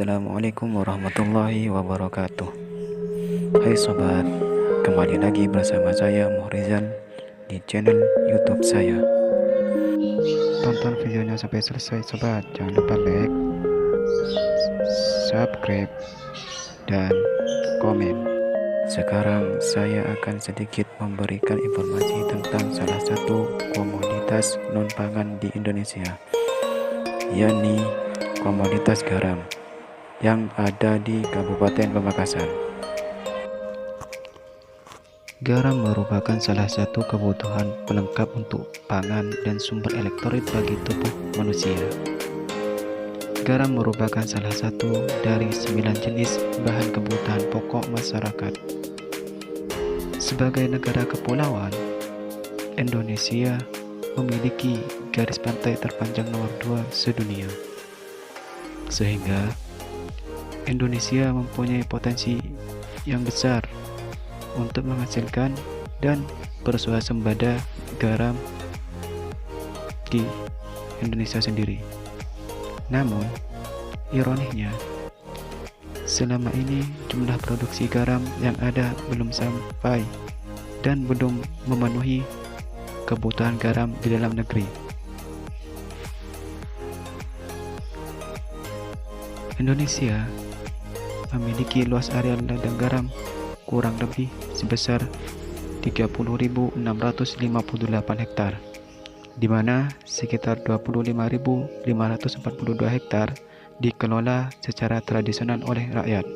Assalamualaikum warahmatullahi wabarakatuh. Hai sobat, kembali lagi bersama saya Muhrizal di channel YouTube saya. Tonton videonya sampai selesai sobat. Jangan lupa like, subscribe, dan komen. Sekarang saya akan sedikit memberikan informasi tentang salah satu komoditas non-pangan di Indonesia, yakni komoditas garam yang ada di Kabupaten Pamekasan. Garam merupakan salah satu kebutuhan pelengkap untuk pangan dan sumber elektrolit bagi tubuh manusia. Garam merupakan salah satu dari 9 jenis bahan kebutuhan pokok masyarakat. Sebagai negara kepulauan, Indonesia memiliki garis pantai terpanjang nomor 2 sedunia. Sehingga Indonesia mempunyai potensi yang besar untuk menghasilkan dan bersuasembada garam di Indonesia sendiri. Namun, ironisnya, selama ini jumlah produksi garam yang ada belum sampai dan belum memenuhi kebutuhan garam di dalam negeri. Indonesia memiliki luas area ladang garam kurang lebih sebesar 30.658 hektar, di mana sekitar 25.542 hektar dikelola secara tradisional oleh rakyat.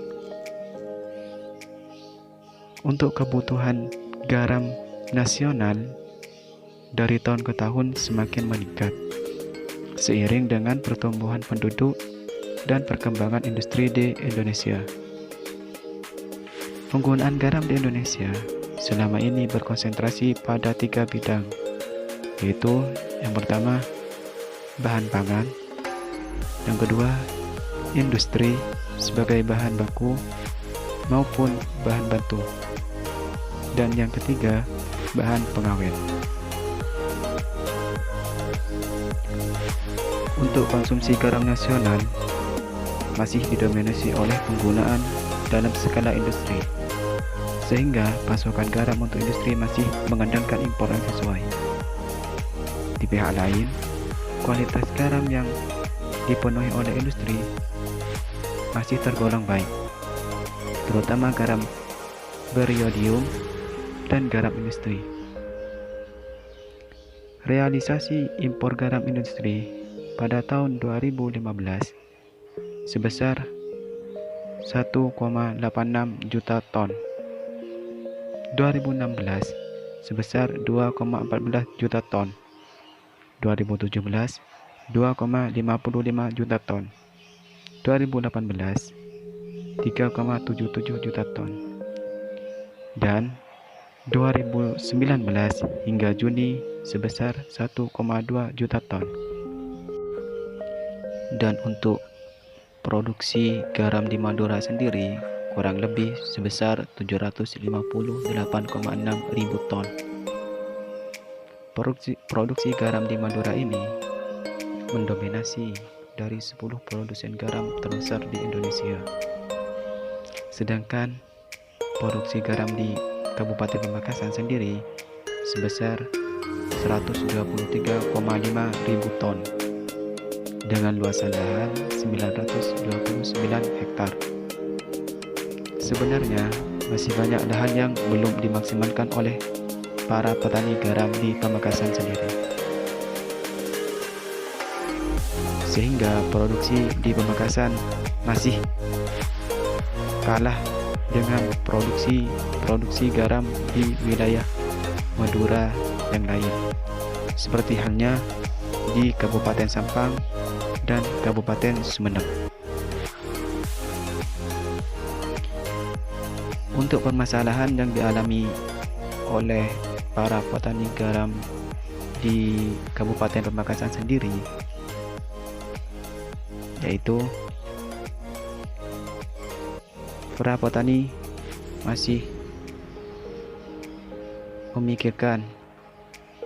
Untuk kebutuhan garam nasional dari tahun ke tahun semakin meningkat, seiring dengan pertumbuhan penduduk dan perkembangan industri di Indonesia. Penggunaan garam di Indonesia selama ini berkonsentrasi pada 3 bidang, yaitu yang pertama bahan pangan, yang kedua industri sebagai bahan baku maupun bahan bantu, dan yang ketiga bahan pengawet. Untuk konsumsi garam nasional masih didominasi oleh penggunaan dalam skala industri, sehingga pasokan garam untuk industri masih mengandalkan impor yang sesuai. Di pihak lain, kualitas garam yang dipenuhi oleh industri masih tergolong baik, terutama garam beriodium dan garam industri. Realisasi impor garam industri pada tahun 2015 sebesar 1,86 juta ton, 2016 sebesar 2,14 juta ton, 2017 2,55 juta ton, 2018 3,77 juta ton, dan 2019 hingga Juni sebesar 1,2 juta ton. Dan untuk produksi garam di Madura sendiri kurang lebih sebesar 758,6 ribu ton. Produksi garam di Madura ini mendominasi dari 10 produsen garam terbesar di Indonesia. Sedangkan produksi garam di Kabupaten Pamekasan sendiri sebesar 123,5 ribu ton dengan luasan lahan 929 hektar. Sebenarnya masih banyak lahan yang belum dimaksimalkan oleh para petani garam di Pamekasan sendiri, sehingga produksi di Pamekasan masih kalah dengan produksi garam di wilayah Madura yang lain, seperti halnya di Kabupaten Sampang dan Kabupaten Sumeneb. Untuk permasalahan yang dialami oleh para petani garam di Kabupaten Pamekasan sendiri, yaitu para petani masih memikirkan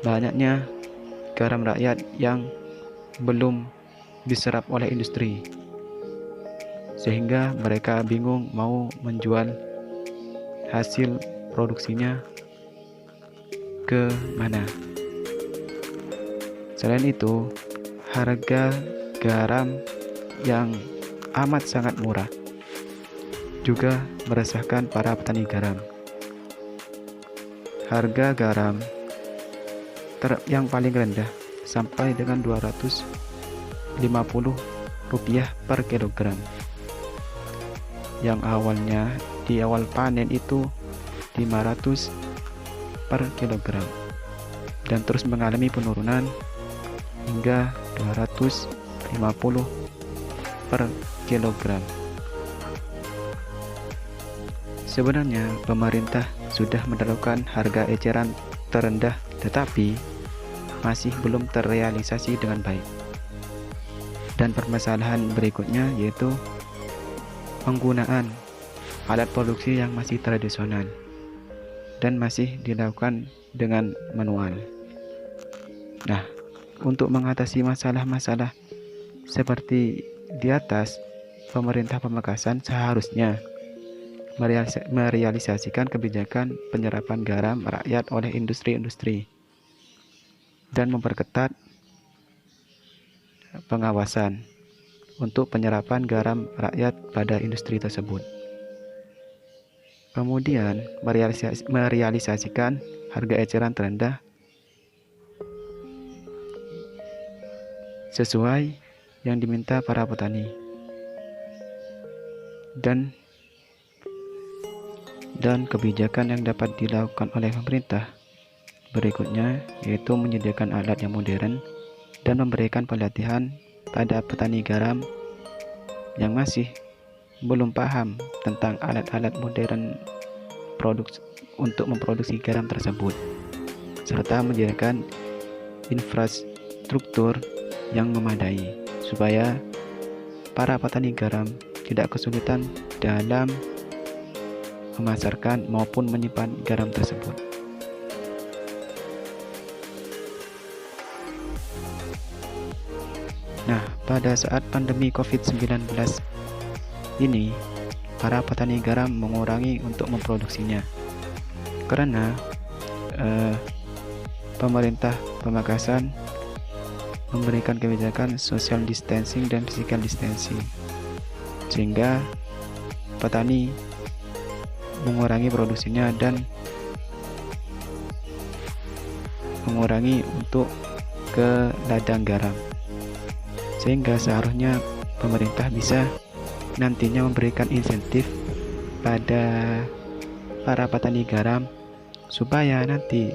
banyaknya garam rakyat yang belum diserap oleh industri, sehingga mereka bingung mau menjual hasil produksinya ke mana. Selain itu, harga garam yang amat sangat murah juga meresahkan para petani garam. Harga garam yang paling rendah sampai dengan Rp250 per kilogram. Yang awalnya di awal panen itu 500 per kilogram dan terus mengalami penurunan hingga 250 per kilogram. Sebenarnya pemerintah sudah menerapkan harga eceran terendah, tetapi masih belum terrealisasi dengan baik. Dan permasalahan berikutnya yaitu penggunaan alat produksi yang masih tradisional dan masih dilakukan dengan manual. Nah, untuk mengatasi masalah-masalah seperti di atas, pemerintah Pamekasan seharusnya merealisasikan kebijakan penyerapan garam rakyat oleh industri-industri dan memperketat pengawasan untuk penyerapan garam rakyat pada industri tersebut. Kemudian merealisasikan harga eceran terendah sesuai yang diminta para petani. Dan kebijakan yang dapat dilakukan oleh pemerintah berikutnya yaitu menyediakan alat yang modern dan memberikan pelatihan pada petani garam yang masih belum paham tentang alat-alat modern untuk memproduksi garam tersebut, serta menyediakan infrastruktur yang memadai supaya para petani garam tidak kesulitan dalam memasarkan maupun menyimpan garam tersebut. Nah, pada saat pandemi COVID-19 ini, para petani garam mengurangi untuk memproduksinya karena pemerintah Pamekasan memberikan kebijakan social distancing dan physical distancing, sehingga petani mengurangi produksinya dan mengurangi untuk ke ladang garam, sehingga seharusnya pemerintah bisa nantinya memberikan insentif pada para petani garam supaya nanti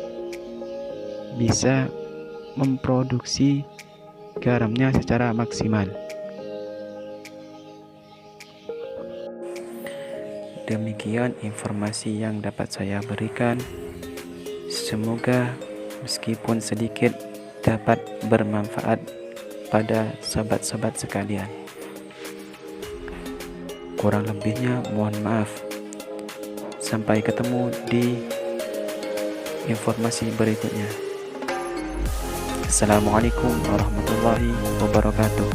bisa memproduksi garamnya secara maksimal. Demikian informasi yang dapat saya berikan. Semoga meskipun sedikit dapat bermanfaat pada sahabat-sahabat sekalian. Kurang lebihnya mohon maaf. Sampai ketemu di informasi berikutnya. Assalamualaikum warahmatullahi wabarakatuh.